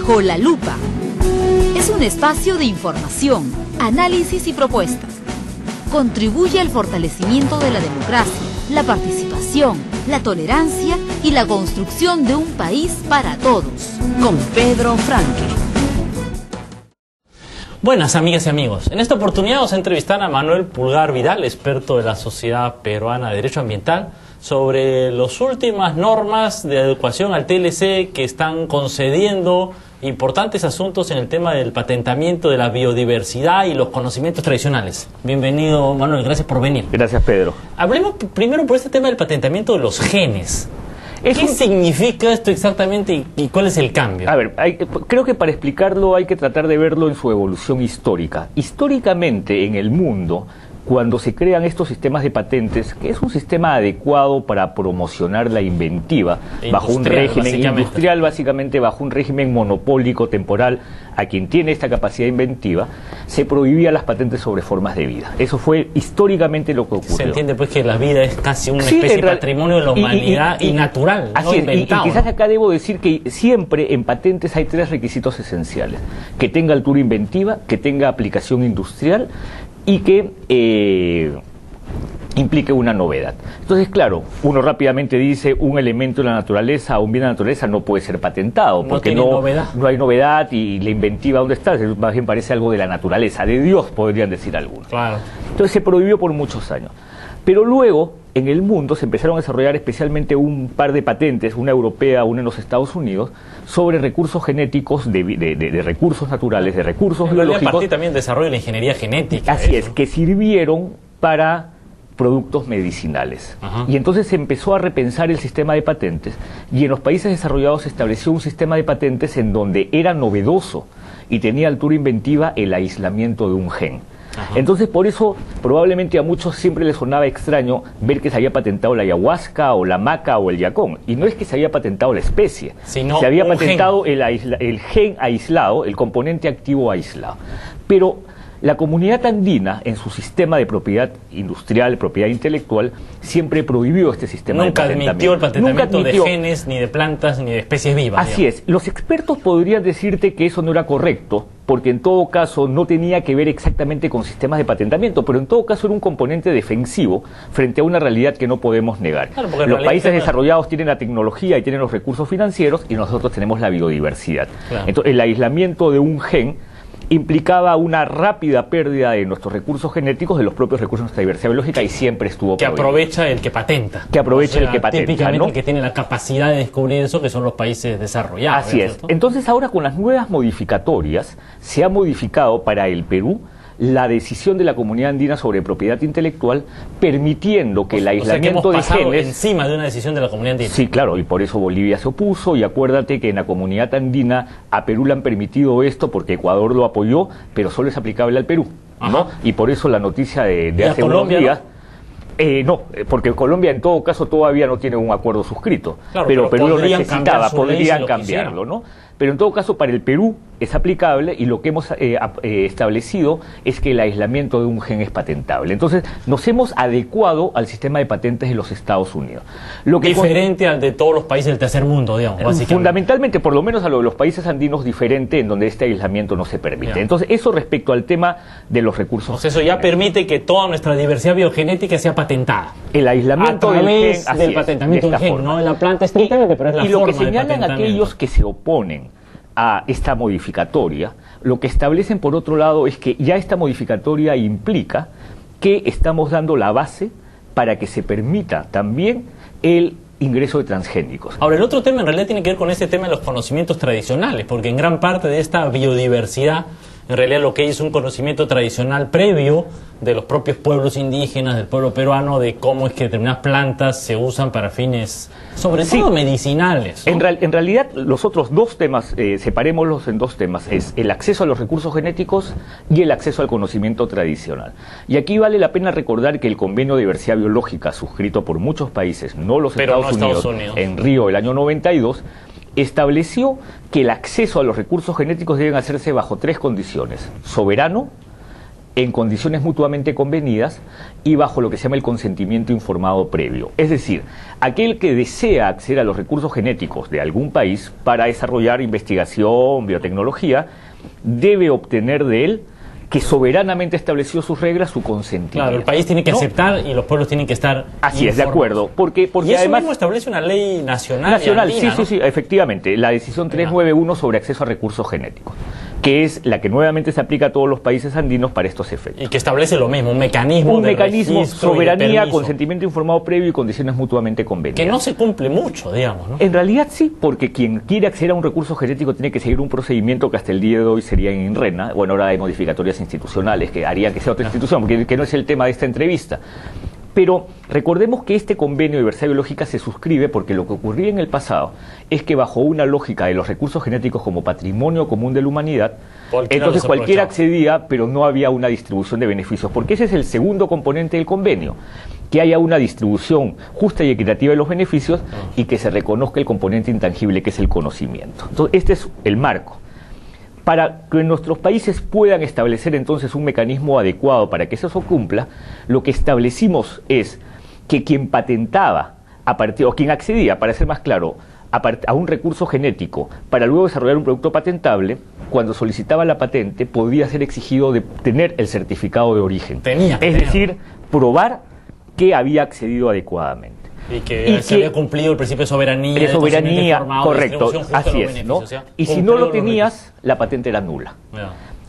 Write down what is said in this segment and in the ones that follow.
Bajo la Lupa. Es un espacio de información, análisis y propuestas. Contribuye al fortalecimiento de la democracia, la participación, la tolerancia y la construcción de un país para todos. Con Pedro Franque. Buenas amigas y amigos, en esta oportunidad vamos a entrevistar a Manuel Pulgar Vidal, experto de la Sociedad Peruana de Derecho Ambiental, sobre las últimas normas de adecuación al TLC que están concediendo importantes asuntos en el tema del patentamiento de la biodiversidad y los conocimientos tradicionales. Bienvenido, Manuel, gracias por venir. Gracias, Pedro. Hablemos primero por este tema del patentamiento de los genes. ¿Qué significa esto exactamente y cuál es el cambio? A ver, creo que para explicarlo hay que tratar de verlo en su evolución histórica. Históricamente en el mundo, cuando se crean estos sistemas de patentes, que es un sistema adecuado para promocionar la inventiva, bajo un régimen industrial, básicamente bajo un régimen monopólico temporal a quien tiene esta capacidad inventiva, se prohibían las patentes sobre formas de vida. Eso fue históricamente lo que ocurrió. Se entiende pues que la vida es casi una especie de patrimonio de la humanidad y natural, así no es, inventado. Y quizás acá debo decir que siempre en patentes hay tres requisitos esenciales: que tenga altura inventiva, que tenga aplicación industrial y que implique una novedad. Entonces, claro, uno rápidamente dice un elemento de la naturaleza o un bien de la naturaleza no puede ser patentado, porque no hay novedad y la inventiva, ¿dónde está? Más bien parece algo de la naturaleza, de Dios, podrían decir algunos. Claro. Entonces se prohibió por muchos años. Pero luego, en el mundo, se empezaron a desarrollar especialmente un par de patentes, una europea, una en los Estados Unidos, sobre recursos genéticos, de recursos naturales, de recursos biológicos. A partir también del desarrollo de la ingeniería genética. Así es, que sirvieron para productos medicinales. Ajá. Y entonces se empezó a repensar el sistema de patentes, y en los países desarrollados se estableció un sistema de patentes en donde era novedoso y tenía altura inventiva el aislamiento de un gen. Ajá. Entonces, por eso, probablemente a muchos siempre les sonaba extraño ver que se había patentado la ayahuasca o la maca o el yacón. Y no es que se había patentado la especie, sino se había patentado el gen aislado, el componente activo aislado. Pero la comunidad andina, en su sistema de propiedad industrial, propiedad intelectual, siempre prohibió este sistema de patentamiento. Admitió el patentamiento de genes, ni de plantas, ni de especies vivas. Así es. Los expertos podrían decirte que eso no era correcto, porque en todo caso no tenía que ver exactamente con sistemas de patentamiento, pero en todo caso era un componente defensivo frente a una realidad que no podemos negar. Claro, los países desarrollados tienen la tecnología y tienen los recursos financieros, y nosotros tenemos la biodiversidad. Claro. Entonces, el aislamiento de un gen implicaba una rápida pérdida de nuestros recursos genéticos, de los propios recursos de nuestra diversidad biológica, y siempre estuvo prohibido. Aprovecha el que patenta. Que aprovecha el que patenta, típicamente, ¿no? el que tiene la capacidad de descubrir eso, que son los países desarrollados. Así es. Entonces ahora, con las nuevas modificatorias, se ha modificado para el Perú la decisión de la comunidad andina sobre propiedad intelectual, permitiendo que el aislamiento de genes... encima de una decisión de la comunidad andina. Sí, claro, y por eso Bolivia se opuso, y acuérdate que en la comunidad andina a Perú le han permitido esto porque Ecuador lo apoyó, pero solo es aplicable al Perú, ¿no? Ajá. Y por eso la noticia de hace unos Colombia, días... No, porque Colombia en todo caso todavía no tiene un acuerdo suscrito, claro, pero Perú lo necesitaba, podrían si cambiarlo, ¿no? Pero en todo caso para el Perú es aplicable, y lo que hemos establecido es que el aislamiento de un gen es patentable. Entonces nos hemos adecuado al sistema de patentes de los Estados Unidos. Diferente al de todos los países del tercer mundo, digamos, básicamente. Fundamentalmente, por lo menos a lo de los países andinos, diferente, en donde este aislamiento no se permite. Ya. Entonces eso respecto al tema de los recursos. Pues eso ya permite que toda nuestra diversidad biogenética sea patentada. El aislamiento del gen, patentamiento del gen, no en la planta estrictamente, pero es la forma. Y lo que señalan aquellos que se oponen a esta modificatoria, lo que establecen por otro lado es que ya esta modificatoria implica que estamos dando la base para que se permita también el ingreso de transgénicos. Ahora, el otro tema en realidad tiene que ver con este tema de los conocimientos tradicionales, porque en gran parte de esta biodiversidad, en realidad lo que hay es un conocimiento tradicional previo de los propios pueblos indígenas, del pueblo peruano, de cómo es que determinadas plantas se usan para fines, sobre todo medicinales, ¿no? En realidad, los otros dos temas, separémoslos en dos temas, es el acceso a los recursos genéticos y el acceso al conocimiento tradicional. Y aquí vale la pena recordar que el Convenio de Diversidad Biológica, suscrito por muchos países, no los Estados Unidos, en Río el año 92, estableció que el acceso a los recursos genéticos deben hacerse bajo tres condiciones: soberano, en condiciones mutuamente convenidas y bajo lo que se llama el consentimiento informado previo. Es decir, aquel que desea acceder a los recursos genéticos de algún país para desarrollar investigación, biotecnología, debe obtener de él, que soberanamente estableció sus reglas, su consentimiento. Claro, el país tiene que aceptar y los pueblos tienen que estar Así es, de acuerdo. Porque y eso además mismo establece una ley nacional. Nacional, andina, sí, ¿no? sí, efectivamente. La decisión 391 sobre acceso a recursos genéticos, que es la que nuevamente se aplica a todos los países andinos para estos efectos. Y que establece lo mismo, un mecanismo de registro soberanía, y de permiso, consentimiento informado previo y condiciones mutuamente convenidas. que no se cumple mucho, digamos, ¿no? En realidad sí, porque quien quiere acceder a un recurso genético tiene que seguir un procedimiento que hasta el día de hoy sería en INRENA. Bueno, ahora hay modificatorias institucionales que harían que sea otra institución, porque que no es el tema de esta entrevista. Pero recordemos que este convenio de diversidad biológica se suscribe porque lo que ocurría en el pasado es que bajo una lógica de los recursos genéticos como patrimonio común de la humanidad, entonces cualquiera accedía, pero no había una distribución de beneficios, porque ese es el segundo componente del convenio, que haya una distribución justa y equitativa de los beneficios y que se reconozca el componente intangible que es el conocimiento. Entonces, este es el marco. Para que nuestros países puedan establecer entonces un mecanismo adecuado para que eso se cumpla, lo que establecimos es que quien patentaba, o quien accedía, para ser más claro, a un recurso genético para luego desarrollar un producto patentable, cuando solicitaba la patente podía ser exigido de tener el certificado de origen. Es decir, probar que había accedido adecuadamente. Y que se había cumplido el principio de soberanía. De soberanía, correcto, así es, ¿no? Y si no lo tenías, la patente era nula.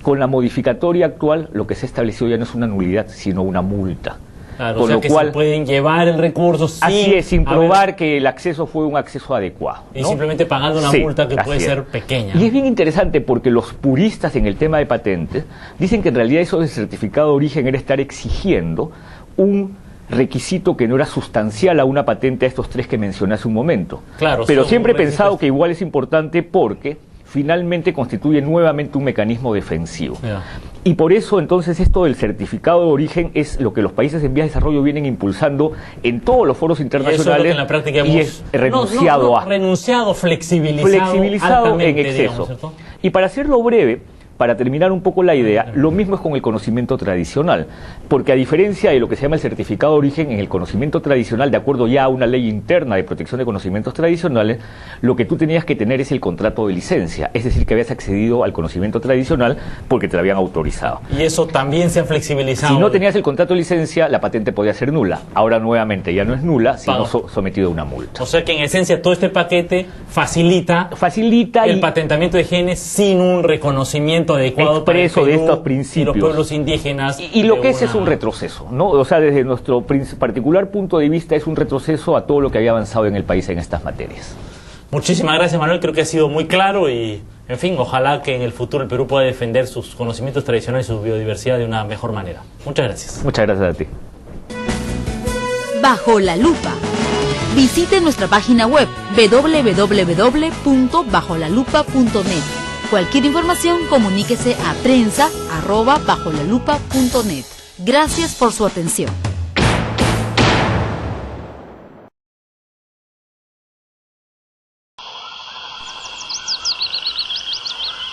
Con la modificatoria actual, lo que se estableció ya no es una nulidad, sino una multa. Claro, con lo cual se pueden llevar el recurso sin probar que el acceso fue un acceso adecuado, ¿no? Y simplemente pagando una multa que puede ser pequeña. Y es bien interesante porque los puristas en el tema de patentes dicen que en realidad eso del certificado de origen era estar exigiendo un requisito que no era sustancial a una patente a estos tres que mencioné hace un momento. Claro, pero siempre he pensado que igual es importante porque finalmente constituye nuevamente un mecanismo defensivo. Y por eso entonces esto del certificado de origen es lo que los países en vías de desarrollo vienen impulsando en todos los foros internacionales. Y eso es lo que en la práctica hemos es renunciado flexibilizado en exceso. Digamos, y para hacerlo breve, para terminar un poco la idea, lo mismo es con el conocimiento tradicional, porque a diferencia de lo que se llama el certificado de origen, en el conocimiento tradicional, de acuerdo ya a una ley interna de protección de conocimientos tradicionales, lo que tú tenías que tener es el contrato de licencia, es decir, que habías accedido al conocimiento tradicional porque te lo habían autorizado. Y eso también se ha flexibilizado. Si no tenías el contrato de licencia, la patente podía ser nula. Ahora nuevamente ya no es nula, sino sometido a una multa. O sea que en esencia todo este paquete facilita el patentamiento de genes sin un reconocimiento adecuado expreso de estos principios y los pueblos indígenas y lo que es un retroceso, ¿no? O sea, desde nuestro particular punto de vista es un retroceso a todo lo que había avanzado en el país en estas materias. Muchísimas gracias, Manuel, creo que ha sido muy claro y en fin, ojalá que en el futuro el Perú pueda defender sus conocimientos tradicionales y su biodiversidad de una mejor manera. Muchas gracias. Muchas gracias a ti. Bajo la lupa. Visite nuestra página web www.bajolalupa.net. Cualquier información, comuníquese a prensa@bajolalupa.net. Gracias por su atención.